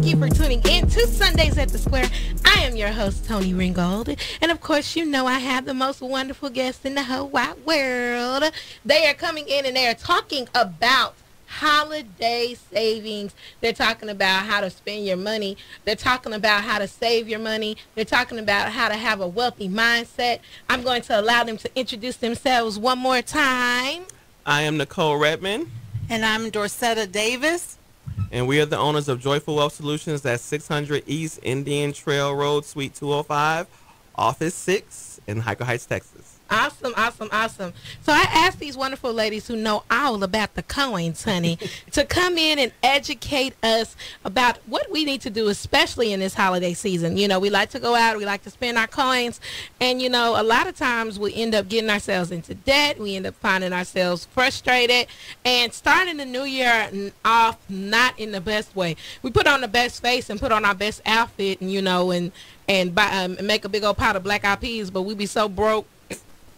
Thank you for tuning in to Sundays at the Square. I am your host, Toni Ringgold. And of course, you know I have the most wonderful guests in the whole wide world. They are coming in and they are talking about holiday savings. They're talking about how to spend your money. They're talking about how to save your money. They're talking about how to have a wealthy mindset. I'm going to allow them to introduce themselves one more time. I am Nicole Redmond. And I'm Dorsetta Davis. And we are the owners of Joyful Wealth Solutions at 600 East Indian Trail Road, Suite 205, Office 6 in Hyco Heights, Texas. Awesome, awesome, awesome. So I asked these wonderful ladies who know all about the coins, honey, to come in and educate us about what we need to do, especially in this holiday season. You know, we like to go out, we like to spend our coins, and, you know, a lot of times we end up getting ourselves into debt. We end up finding ourselves frustrated and starting the new year off not in the best way. We put on the best face and put on our best outfit, and, you know, and make a big old pot of black eyed peas, but we be so broke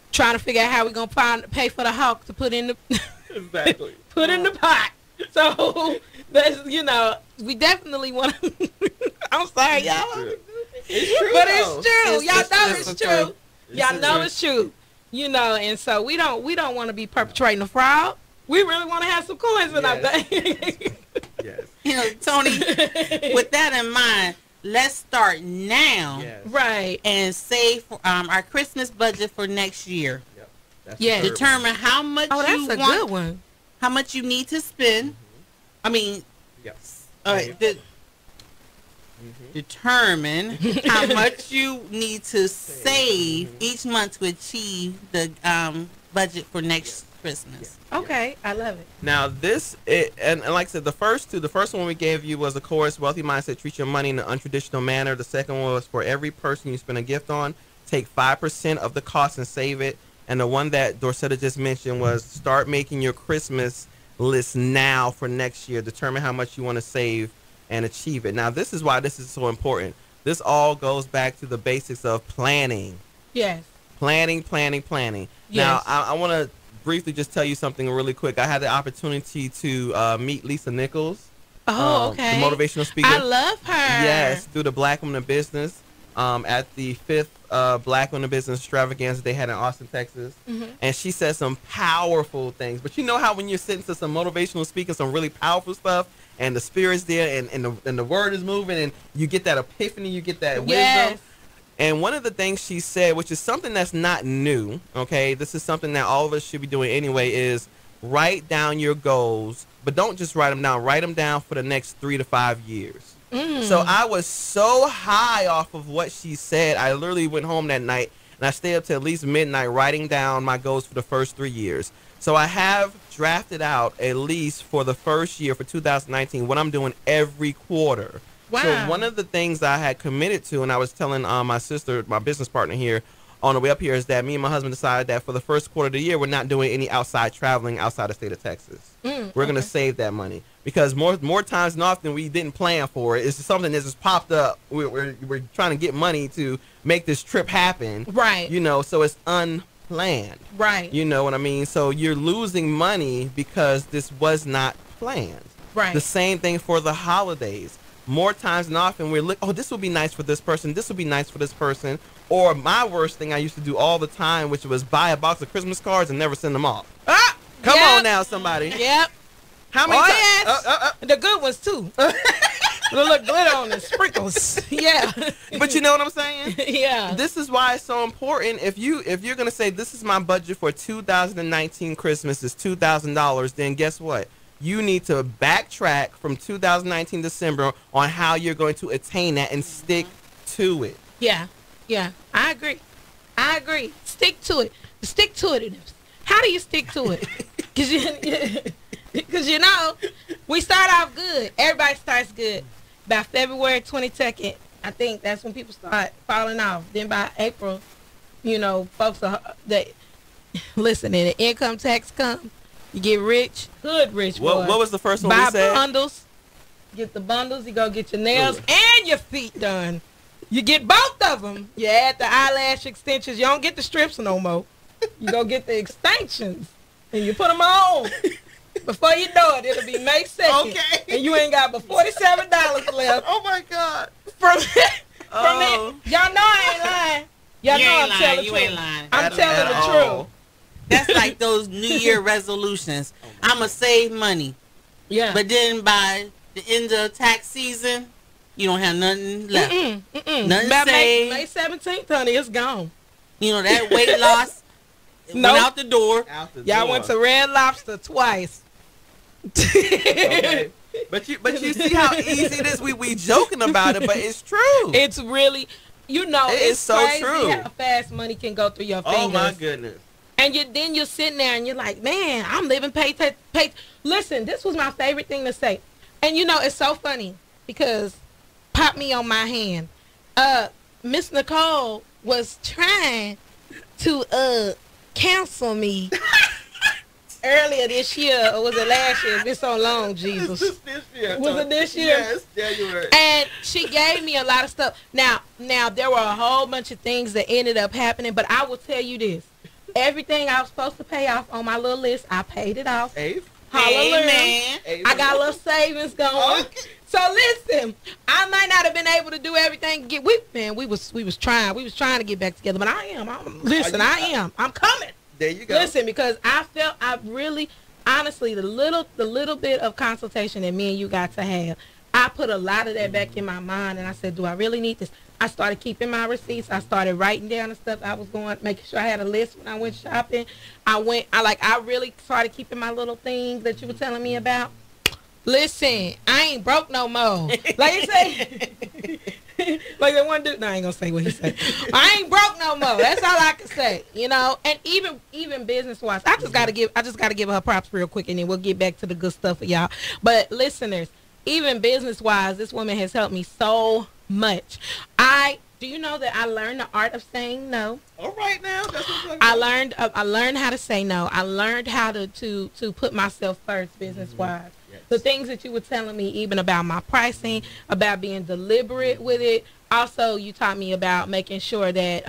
trying to figure out how we're going to pay for the hawk to put in the exactly put in the pot. So that's, you know, we definitely want to I'm sorry, y'all. It's true, but it's true. Y'all know it's true. Y'all know true. it's true. You know, and so we don't want to be perpetrating a fraud. We really want to have some coins in our bank. Yes. You know, Toni, with that in mind, let's start now, right, and save for, our Christmas budget for next year. Yep. That's Determine how much you want, good one. How much you need to spend. I mean, determine how much you need to save each month to achieve the budget for next Christmas. Okay, I love it. Now and like I said, the first one we gave you was, of course, Wealthy Mindset, treat your money in an untraditional manner. The second one was for every person you spend a gift on, take 5% of the cost and save it. And the one that Dorsetta just mentioned was start making your Christmas list now for next year. Determine how much you want to save and achieve it. Now, this is why this is so important. This all goes back to the basics of planning. Yes. Planning. Yes. Now, I want to briefly just tell you something really quick. I had the opportunity to meet Lisa Nichols. Oh, okay. The motivational speaker. I love her. Yes, through the Black Women in Business at the 5th Black Women in Business extravaganza they had in Austin, Texas. And she said some powerful things. But you know how when you're sitting to some motivational speaking, some really powerful stuff, and the spirit's there, and the word is moving, and you get that epiphany, you get that wisdom. And one of the things she said, which is something that's not new, okay, this is something that all of us should be doing anyway, is write down your goals, but don't just write them down. Write them down for the next 3 to 5 years. So I was so high off of what she said, I literally went home that night, and I stayed up till at least midnight writing down my goals for the first 3 years. So I have drafted out, at least for the first year, for 2019, what I'm doing every quarter. Wow. So one of the things I had committed to, and I was telling my sister, my business partner here, on the way up here, is that me and my husband decided that for the first quarter of the year, we're not doing any outside traveling outside the state of Texas. We're going to save that money. Because more times than often, we didn't plan for it. It's just something that just popped up. We're trying to get money to make this trip happen. Right. You know, so it's unplanned. Right. You know what I mean? So you're losing money because this was not planned. Right. The same thing for the holidays. More times than often, we're like, oh, this will be nice for this person. This will be nice for this person. Or my worst thing I used to do all the time, which was buy a box of Christmas cards and never send them off. Come on now, somebody. Yep. How many times? Yes. The good ones, too. The little glitter on the sprinkles. Yeah. But you know what I'm saying? Yeah. This is why it's so important. If you're going to say, this is my budget for 2019 Christmas is $2,000, then guess what? You need to backtrack from 2019 December on how you're going to attain that and stick to it. Yeah. I agree. Stick to it. Stick to it. How do you stick to it? Because you know, we start off good. Everybody starts good. By February 22nd, I think that's when people start falling off. Then by April, you know, folks listen, and the income tax comes. You get rich, hood rich. What was the first one we said? Buy bundles. Get the bundles. You go get your nails and your feet done. You get both of them. You add the eyelash extensions. You don't get the strips no more. You go get the extensions and you put them on. Before you know it, it'll be May 2nd. Okay. And you ain't got but $47 left. Oh my God. From it. Y'all know I ain't lying. Y'all know I'm telling the truth. You ain't lying. I'm telling the truth. That's like those New Year resolutions. I'm going to save money. Yeah. But then by the end of tax season, you don't have nothing left. Nothing By saved. May 17th, honey, it's gone. You know, that weight loss went out the door. Y'all went to Red Lobster twice. Okay. But you see how easy it is. We joking about it, but it's true. It's really, it's so crazy true. how fast money can go through your fingers. Oh my goodness. And then you're sitting there and you're like, man, I'm living paycheck. Listen, this was my favorite thing to say. And it's so funny because pop me on my hand. Miss Nicole was trying to counsel me earlier this year, or was it last year? It's been so long, Jesus. This year. Was it this year? Yes, January. And she gave me a lot of stuff. Now there were a whole bunch of things that ended up happening, but I will tell you this. Everything I was supposed to pay off on my little list, I paid it off. Hallelujah. Amen. I got a little savings going. Okay. So listen, I might not have been able to do everything. We was trying to get back together, but I am. I'm coming. There you go. Listen, because I really, honestly, the little bit of consultation that me and you got to have, I put a lot of that back in my mind, and I said, do I really need this? I started keeping my receipts. I started writing down the stuff I was going, making sure I had a list when I went shopping. I really started keeping my little things that you were telling me about. Listen, I ain't broke no more. Like you say, like that one dude. No, I ain't gonna say what he said. I ain't broke no more. That's all I can say. And even business wise, I just gotta give her props real quick, and then we'll get back to the good stuff for y'all. But listeners, even business wise, this woman has helped me so much. Do you know that I learned the art of saying no? All right now, that's what's I learned how to say no. I learned how to put myself first business wise. Yes. The things that you were telling me, even about my pricing, about being deliberate with it. Also, you taught me about making sure that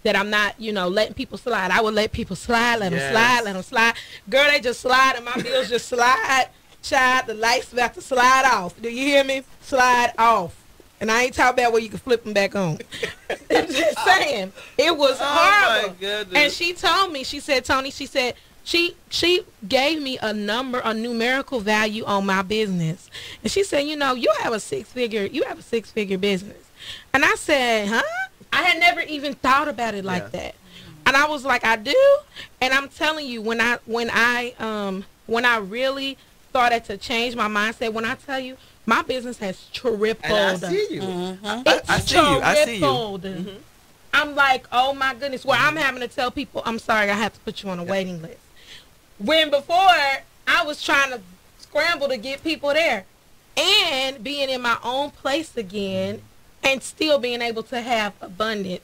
that I'm not, letting people slide. I would let people slide, let them slide. Girl, they just slide, and my bills just slide. Child, the light's about to slide off. Do you hear me? Slide off. And I ain't talking about where you can flip them back on. I'm just saying. It was horrible. My goodness. And she told me, she said, Toni, she said, she gave me a numerical value on my business. And she said, you have a six figure business. And I said, huh? I had never even thought about it like that. And I was like, I do. And I'm telling you, when I really started to change my mindset, when I tell you, my business has tripled. And I see you. It's I see you. I see you. Mm-hmm. I'm like, oh my goodness. Where I'm having to tell people, I'm sorry, I have to put you on a waiting list. When before, I was trying to scramble to get people there. And being in my own place again and still being able to have abundance.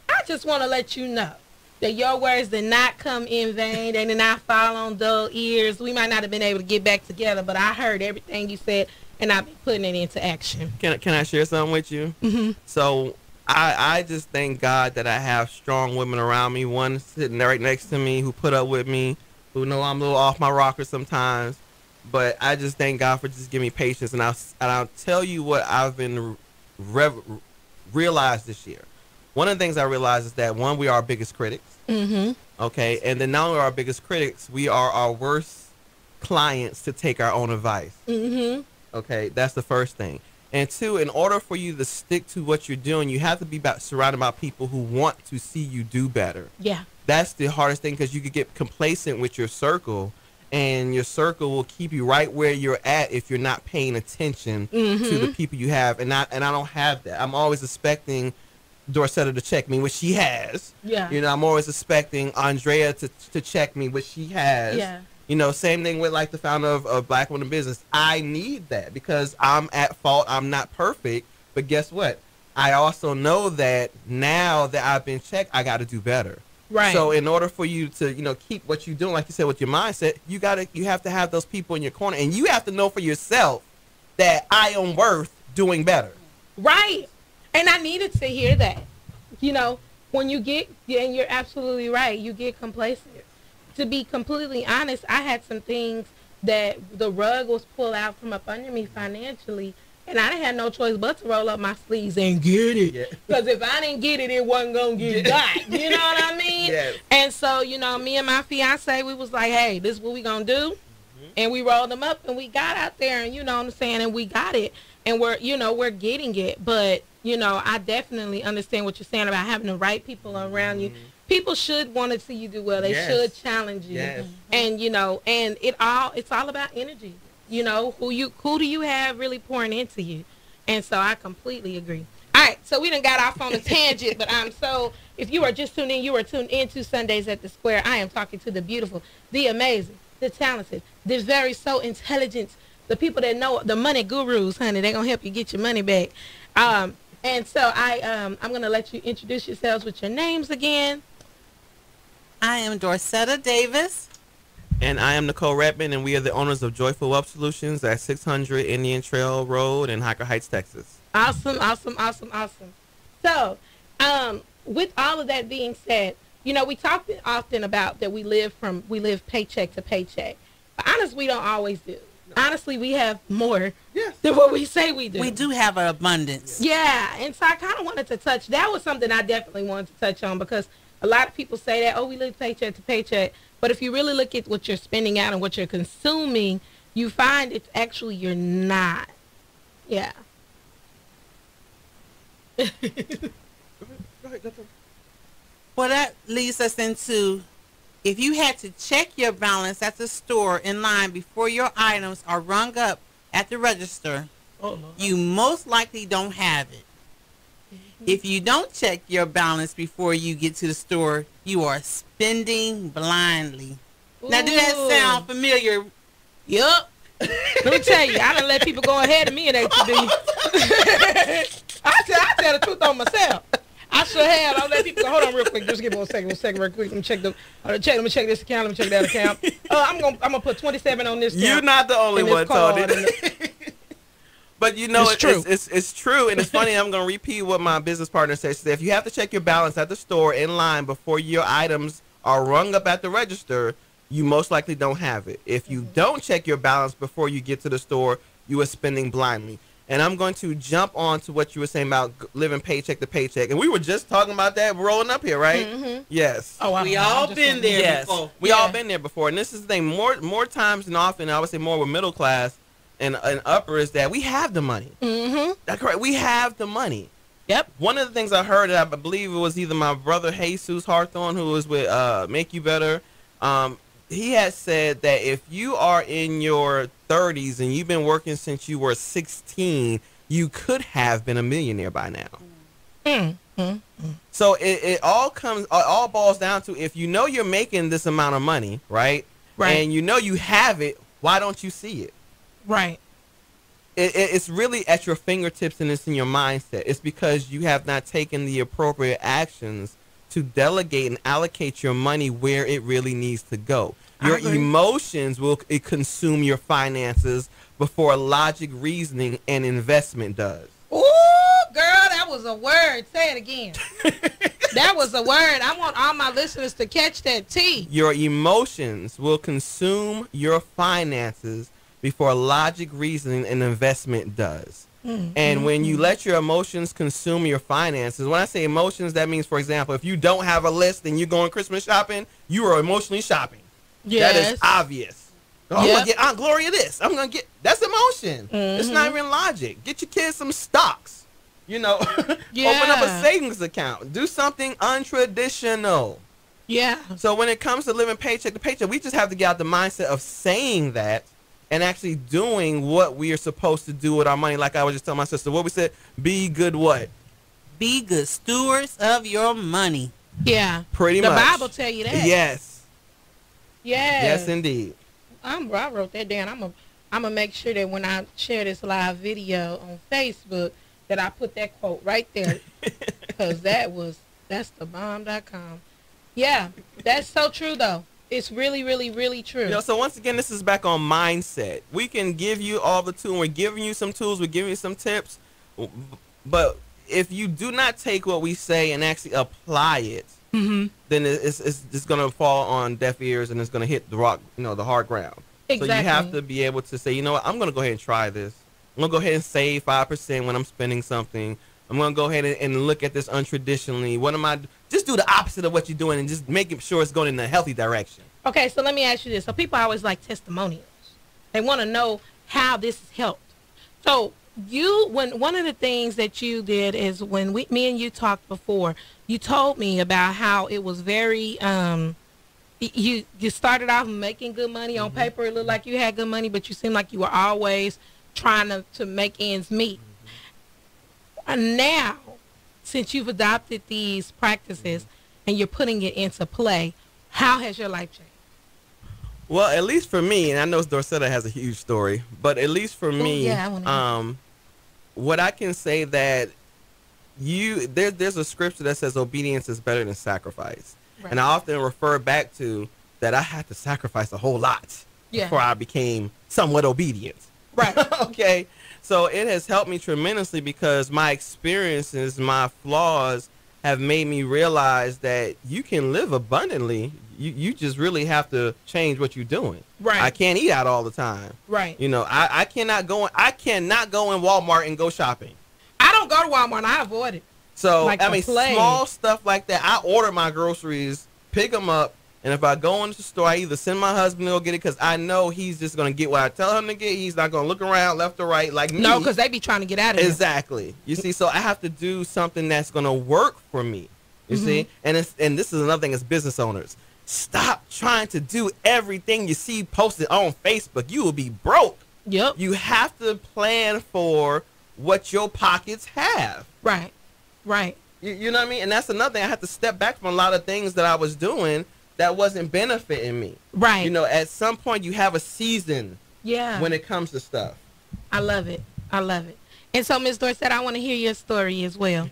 I just want to let you know that your words did not come in vain. They did not fall on dull ears. We might not have been able to get back together, but I heard everything you said. And I've been putting it into action. Can I share something with you? Mm-hmm. So I just thank God that I have strong women around me. One sitting right next to me who put up with me, who know I'm a little off my rocker sometimes. But I just thank God for just giving me patience. And I'll tell you what I've been realized this year. One of the things I realized is that, one, we are our biggest critics. Mm-hmm. Okay, and then not only our biggest critics, we are our worst clients to take our own advice. Mm-hmm. Okay, that's the first thing. And two, in order for you to stick to what you're doing, you have to be surrounded by people who want to see you do better. Yeah. That's the hardest thing, because you could get complacent with your circle, and your circle will keep you right where you're at if you're not paying attention to the people you have. And I don't have that. I'm always expecting Dorsetta to check me, which she has. Yeah. I'm always expecting Andrea to check me, which she has. Yeah. Same thing with like the founder of Black Women Business. I need that because I'm at fault. I'm not perfect. But guess what? I also know that now that I've been checked, I got to do better. Right. So in order for you to, keep what you're doing, like you said, with your mindset, you have to have those people in your corner. And you have to know for yourself that I am worth doing better. Right. And I needed to hear that. When you get, and you're absolutely right, you get complacent. To be completely honest, I had some things that the rug was pulled out from up under me financially, and I didn't have no choice but to roll up my sleeves and get it. Because if I didn't get it, it wasn't going to get got. You know what I mean? Yes. And so, you know, me and my fiance, we was like, hey, this is what we going to do. And we rolled them up and we got out there and, you know what I'm saying, and we got it. And we're, you know, we're getting it. But, you know, I definitely understand what you're saying about having the right people around you. People should want to see you do well. They should challenge you. And, you know, and it's all about energy. You know, who do you have really pouring into you? And so I completely agree. All right, so we done got off on a tangent, but if you are just tuned in, you are tuned into Sundays at the Square. I am talking to the beautiful, the amazing, the talented, the very so intelligent, the people that know the money gurus, honey. They're going to help you get your money back. And so I'm going to let you introduce yourselves with your names again. I am Dorsetta Davis. And I am Nicole Redmond, and we are the owners of Joyful Wealth Solutions at 600 Indian Trail Road in Hiker Heights, Texas. Awesome, awesome, awesome, awesome. So, with all of that being said, you know, we talk often about that we live paycheck to paycheck. But honestly, we don't always do. Honestly, we have more than what we say we do. We do have an abundance. Yeah, and so I kind of wanted to touch. That was something I definitely wanted to touch on because a lot of people say that, oh, we live paycheck to paycheck. But if you really look at what you're spending out and what you're consuming, you find it's actually you're not. Yeah. Go ahead. Well, that leads us into, if you had to check your balance at the store in line before your items are rung up at the register, you most likely don't have it. If you don't check your balance before you get to the store, you are spending blindly. Ooh. Now, do that sound familiar? Yup. Let me tell you, I done let people go ahead of me in HB. I tell the truth on myself. I sure have. I'll let people go. Hold on real quick. Just give me one second real quick. Let me check this account. Let me check that account. I'm gonna put 27 on this account. You're not the only one, Tony. But you know, it's true, and it's funny. I'm going to repeat what my business partner said. She said, if you have to check your balance at the store in line before your items are rung up at the register, you most likely don't have it. If you don't check your balance before you get to the store, you are spending blindly. And I'm going to jump on to what you were saying about living paycheck to paycheck. And we were just talking about that rolling up here, right? Yes. Oh, we all been there before. We all been there before. And this is the thing, more times than often, I would say more with middle class, and upper is that we have the money. That's correct. We have the money. Yep. One of the things I heard, I believe it was either my brother Jesus Hawthorne, who was with Make You Better. He had said that if you are in your 30s and you've been working since you were 16, you could have been a millionaire by now. So it all boils down to, if you know you're making this amount of money, right? And you know you have it, why don't you see it? Right. It's really at your fingertips, and it's in your mindset. It's because you have not taken the appropriate actions to delegate and allocate your money where it really needs to go. Your emotions will consume your finances before logic, reasoning, and investment does. Ooh, girl, that was a word. Say it again. That was a word. I want all my listeners to catch that T. Your emotions will consume your finances before logic, reasoning, and investment does. And when you let your emotions consume your finances, when I say emotions, that means, for example, if you don't have a list and you're going Christmas shopping, you are emotionally shopping. That is obvious. Oh, I'm going to get Aunt Gloria this. I'm going to get, that's emotion. It's not even logic. Get your kids some stocks. You know, open up a savings account. Do something untraditional. Yeah. So when it comes to living paycheck to paycheck, we just have to get out the mindset of saying that and actually doing what we are supposed to do with our money. Like I was just telling my sister, what we said, be good what? Be good stewards of your money. Yeah. Pretty much. The Bible tell you that. Yes. Yes. Yes, indeed. I wrote that down. I'm gonna make sure that when I share this live video on Facebook that I put that quote right there, because that's the bomb.com. Yeah, that's so true though. It's really, really, really true. You know, so once again, this is back on mindset. We can give you all the tools. We're giving you some tools. We're giving you some tips. But if you do not take what we say and actually apply it, then it's just going to fall on deaf ears, and it's going to hit the rock, the hard ground. Exactly. So you have to be able to say, you know what, I'm going to go ahead and try this. I'm going to go ahead and save 5% when I'm spending something. I'm going to go ahead and look at this untraditionally. What am I? Just do the opposite of what you're doing and just making sure it's going in a healthy direction. Okay, so let me ask you this. So people always like testimonials. They want to know how this has helped. So when one of the things that you did is when me and you talked before, you told me about how it was very you started off making good money on paper. It looked like you had good money, but you seemed like you were always trying to make ends meet. And now, since you've adopted these practices and you're putting it into play, how has your life changed? Well, at least for me, and I know Dorsetta has a huge story, but at least for me, what I can say that there's a scripture that says obedience is better than sacrifice. Right. And I often refer back to that I had to sacrifice a whole lot before I became somewhat obedient. Right. Okay. So it has helped me tremendously because my experiences, my flaws have made me realize that you can live abundantly. You just really have to change what you're doing. Right. I can't eat out all the time. Right. You know, I cannot go in Walmart and go shopping. I don't go to Walmart. I avoid it. So, I mean, small stuff like that. I order my groceries, pick them up, and if I go into the store, I either send my husband to go get it because I know he's just going to get what I tell him to get. He's not going to look around left or right like me. No, because they be trying to get out of it. Exactly. You see, so I have to do something that's going to work for me. You see? And this is another thing as business owners. Stop trying to do everything you see posted on Facebook. You will be broke. Yep. You have to plan for what your pockets have. Right. Right. You know what I mean? And that's another thing. I had to step back from a lot of things that I was doing that wasn't benefiting me. Right. You know, at some point you have a season when it comes to stuff. I love it. I love it. And so, Ms. Dorsetta, I want to hear your story as well.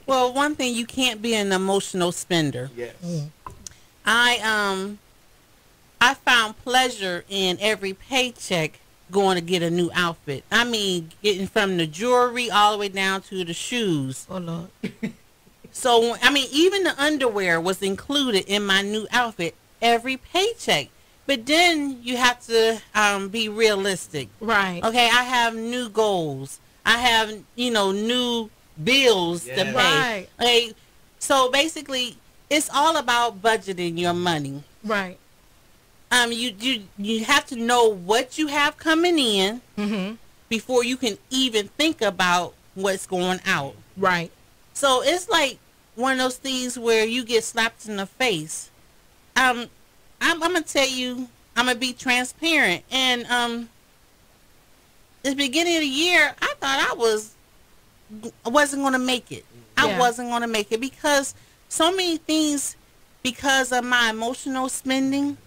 Well, one thing, you can't be an emotional spender. Yes. I found pleasure in every paycheck going to get a new outfit. I mean, getting from the jewelry all the way down to the shoes. Oh, Lord. So, I mean, even the underwear was included in my new outfit every paycheck. But then you have to be realistic. Right. Okay, I have new goals. I have, new bills to pay. Right. Okay, so basically, it's all about budgeting your money. Right. You have to know what you have coming in before you can even think about what's going out. Right. So it's like one of those things where you get slapped in the face. I'm gonna tell you, I'm gonna be transparent. And at the beginning of the year, I thought I wasn't gonna make it. I wasn't gonna make it because so many things, because of my emotional spending.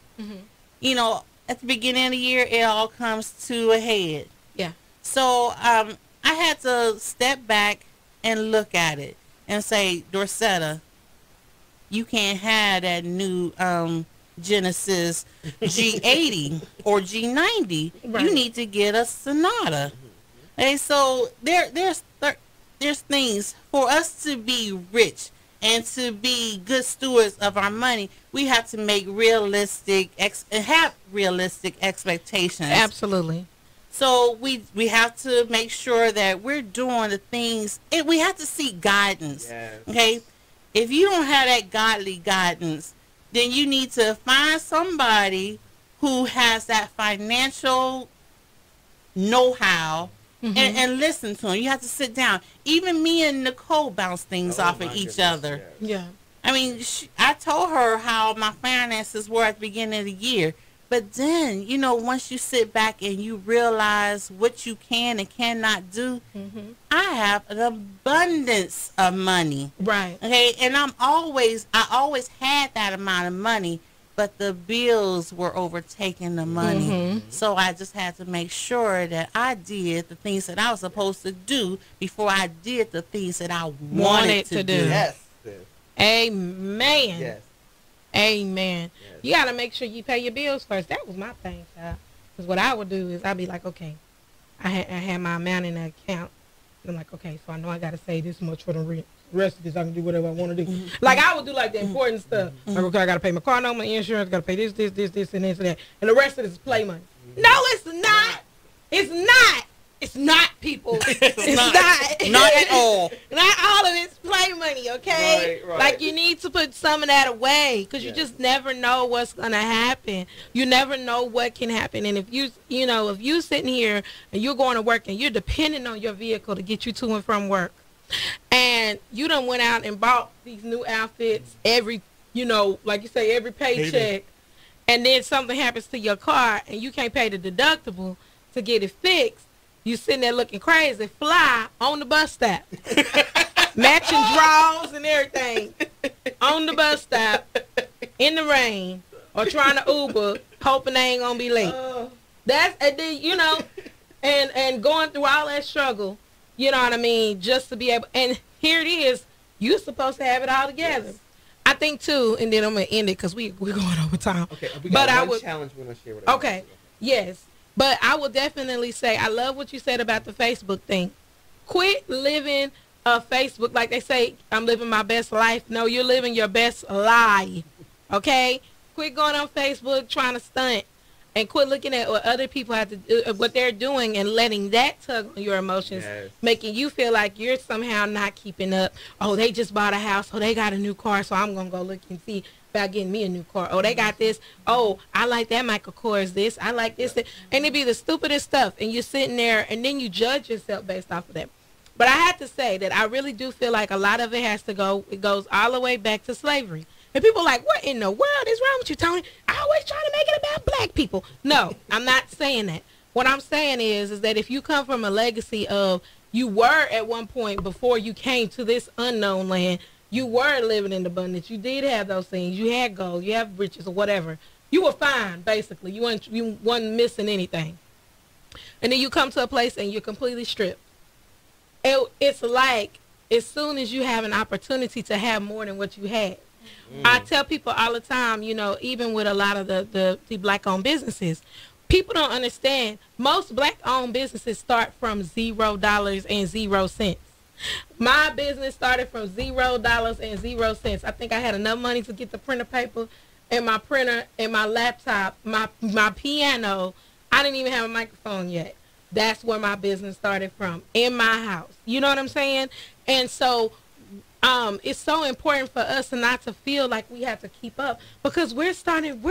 At the beginning of the year, it all comes to a head. Yeah. So I had to step back and look at it and say, Dorsetta, you can't have that new Genesis G80 or G90. Right. You need to get a Sonata. Okay, so there's things for us to be rich and to be good stewards of our money. We have to make realistic expectations. Absolutely. So we have to make sure that we're doing the things, and we have to seek guidance. Yes. Okay, if you don't have that godly guidance, then you need to find somebody who has that financial know-how and listen to them. You have to sit down. Even me and Nicole bounce things off of each other. Yeah. I mean, I told her how my finances were at the beginning of the year. But then, once you sit back and you realize what you can and cannot do, I have an abundance of money. Right. Okay. And I always had that amount of money, but the bills were overtaking the money. So I just had to make sure that I did the things that I was supposed to do before I did the things that I wanted to do. Yes. Amen. Yes. Amen. Yes. You got to make sure you pay your bills first. That was my thing, child. Because what I would do is I'd be like, okay, I had my amount in the account. And I'm like, okay, so I know I got to save this much for the rent. The rest of this, I can do whatever I want to do. Like, I would do, like, the important stuff. Like, okay, I got to pay my car note, my insurance, got to pay this, and this, and that. And the rest of this is play money. it's not. It's not. It's not, people. It's not. Not at all. Not all of it's play money, okay? Right. Like, you need to put some of that away because you just never know what's going to happen. You never know what can happen. And if if you sitting here and you're going to work and you're depending on your vehicle to get you to and from work, and you done went out and bought these new outfits every, like you say, every paycheck, and then something happens to your car and you can't pay the deductible to get it fixed, you sitting there looking crazy, fly on the bus stop. Matching drawers and everything on the bus stop in the rain or trying to Uber, hoping they ain't going to be late. That's, and going through all that struggle, you know what I mean, just to be able, and here it is, you're supposed to have it all together. Yes. I think, too, and then I'm going to end it because we're going over time. Okay, we got one challenge we're going to share with us. Okay, yes. But I will definitely say, I love what you said about the Facebook thing. Quit living Facebook, like they say, I'm living my best life. No, you're living your best lie, okay? Quit going on Facebook trying to stunt, and quit looking at what other people have to do, what they're doing, and letting that tug on your emotions, making you feel like you're somehow not keeping up. Oh, they just bought a house. Oh, they got a new car, so I'm going to go look and see about getting me a new car. Oh, they got this. Oh, I like that Michael Kors this. I like this. And it'd be the stupidest stuff, and you're sitting there, and then you judge yourself based off of that. But I have to say that I really do feel like a lot of it has to go, it goes all the way back to slavery. And people are like, what in the world is wrong with you, Toni? I always try to make it about black people. No, I'm not saying that. What I'm saying is that if you come from a legacy of, you were at one point before you came to this unknown land, you were living in abundance. You did have those things. You had gold. You have riches or whatever. You were fine, basically. You weren't missing anything. And then you come to a place and you're completely stripped. It's like as soon as you have an opportunity to have more than what you had. I tell people all the time, even with a lot of the black-owned businesses, people don't understand. Most black-owned businesses start from $0 and 0 cents. My business started from $0 and 0 cents. I think I had enough money to get the printer paper and my printer and my laptop, my piano. I didn't even have a microphone yet. That's where my business started from, in my house. You know what I'm saying? And so it's so important for us not to feel like we have to keep up, because we're starting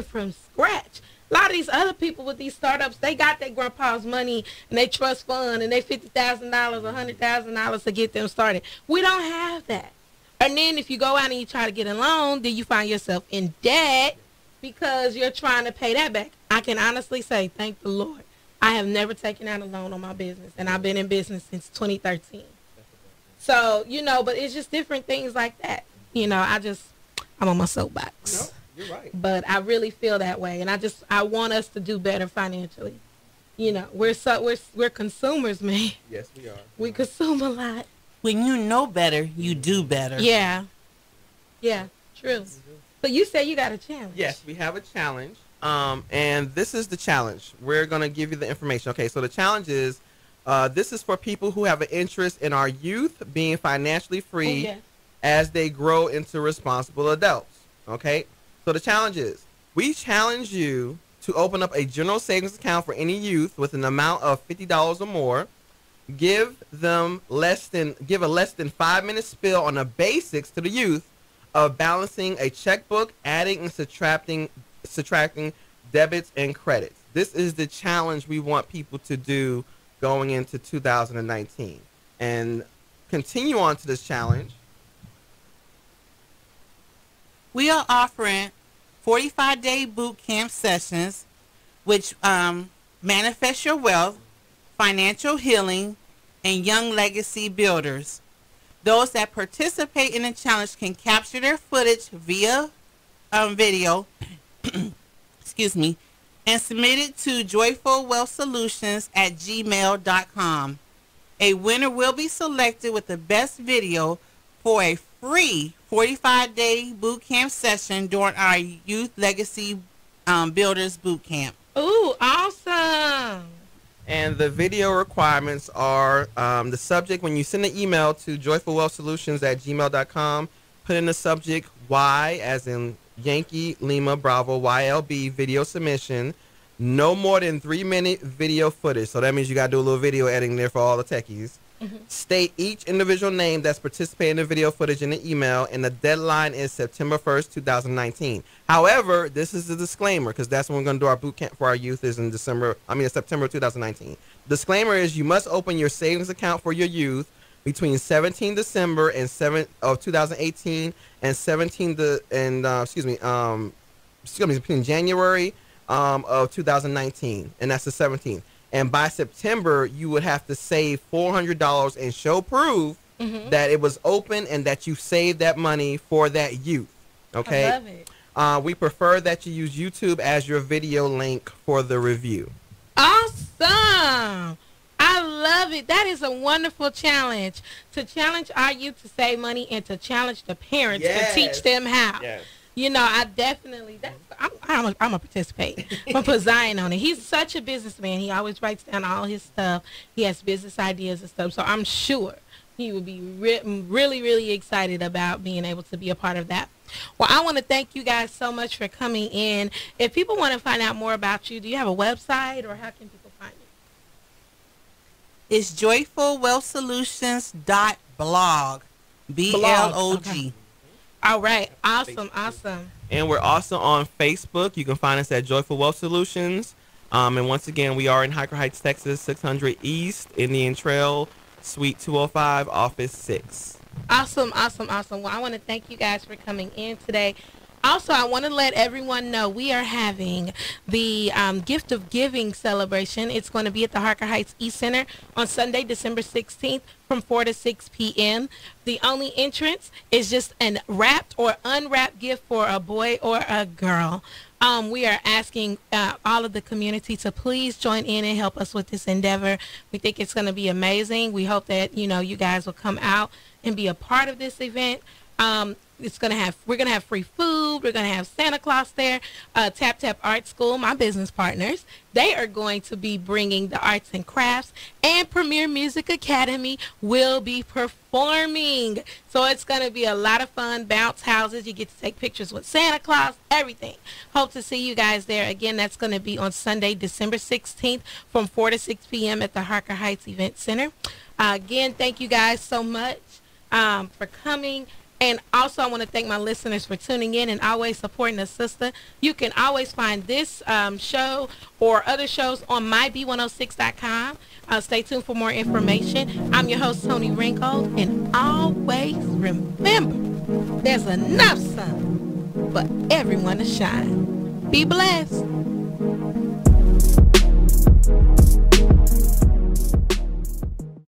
from scratch. A lot of these other people with these startups, they got their grandpa's money and they trust fund and they $50,000 or $100,000 to get them started. We don't have that. And then if you go out and you try to get a loan, then you find yourself in debt because you're trying to pay that back. I can honestly say, thank the Lord, I have never taken out a loan on my business, and I've been in business since 2013. So, but it's just different things like that. I'm on my soapbox. No. You're right. But I really feel that way, and I want us to do better financially. We're consumers, man. Yes, we are. We consume a lot. When you know better, you do better. Yeah, true. But you say you got a challenge. Yes, we have a challenge, and this is the challenge. We're gonna give you the information. Okay, so the challenge is, this is for people who have an interest in our youth being financially free as they grow into responsible adults. Okay. So the challenge is, we challenge you to open up a general savings account for any youth with an amount of $50 or more. Give a less than 5-minute spill on the basics to the youth of balancing a checkbook, adding and subtracting debits and credits. This is the challenge we want people to do going into 2019. And continue on to this challenge. We are offering 45-day boot camp sessions, which manifest your wealth, financial healing, and young legacy builders. Those that participate in the challenge can capture their footage via video, excuse me, and submit it to joyfulwealthsolutions@gmail.com. A winner will be selected with the best video for a free 45-day boot camp session during our Youth Legacy Builders Boot Camp. Ooh, awesome. And the video requirements are the subject. When you send an email to joyfulwealthsolutions@gmail.com, put in the subject Y as in Yankee Lima Bravo YLB video submission. no more than 3-minute video footage. So that means you got to do a little video editing there for all the techies. State each individual name that's participating in the video footage in the email, and the deadline is September 1st, 2019. However, this is a disclaimer because that's when we're going to do our boot camp for our youth is in September 2019. Disclaimer is you must open your savings account for your youth between 17 December and 2018 and between January of 2019, and that's the 17th. And by September, you would have to save $400 and show proof that it was open and that you saved that money for that youth. Okay? I love it. We prefer that you use YouTube as your video link for the review. Awesome. I love it. That is a wonderful challenge. To challenge our youth to save money and to challenge the parents to teach them how. Yes. You know, I definitely, I'm going to participate. I'm going to put Zion on it. He's such a businessman. He always writes down all his stuff. He has business ideas and stuff. So I'm sure he would be really, really excited about being able to be a part of that. Well, I want to thank you guys so much for coming in. If people want to find out more about you, do you have a website or how can people find you? It's joyfulwealthsolutions.blog. BLOG. Okay. All right. Awesome. Awesome. And we're also on Facebook. You can find us at Joyful Wealth Solutions. And once again, we are in Hiker Heights, Texas, 600 East, Indian Trail, Suite 205, Office 6. Awesome, awesome, awesome. Well, I want to thank you guys for coming in today. Also, I want to let everyone know we are having the Gift of Giving celebration. It's going to be at the Harker Heights East Center on Sunday, December 16th from 4 to 6 p.m. The only entrance is just an wrapped or unwrapped gift for a boy or a girl. We are asking all of the community to please join in and help us with this endeavor. We think it's going to be amazing. We hope that, you guys will come out and be a part of this event. We're gonna have free food. We're gonna have Santa Claus there. Tap Tap Art School, my business partners, they are going to be bringing the arts and crafts, and Premier Music Academy will be performing. So it's gonna be a lot of fun. Bounce houses. You get to take pictures with Santa Claus. Everything. Hope to see you guys there. Again, that's gonna be on Sunday, December 16th, from 4 to 6 p.m. at the Harker Heights Event Center. Again, thank you guys so much for coming. And also, I want to thank my listeners for tuning in and always supporting a sister. You can always find this show or other shows on myb106.com. Stay tuned for more information. I'm your host, Toni Ringgold, and always remember, there's enough sun for everyone to shine. Be blessed.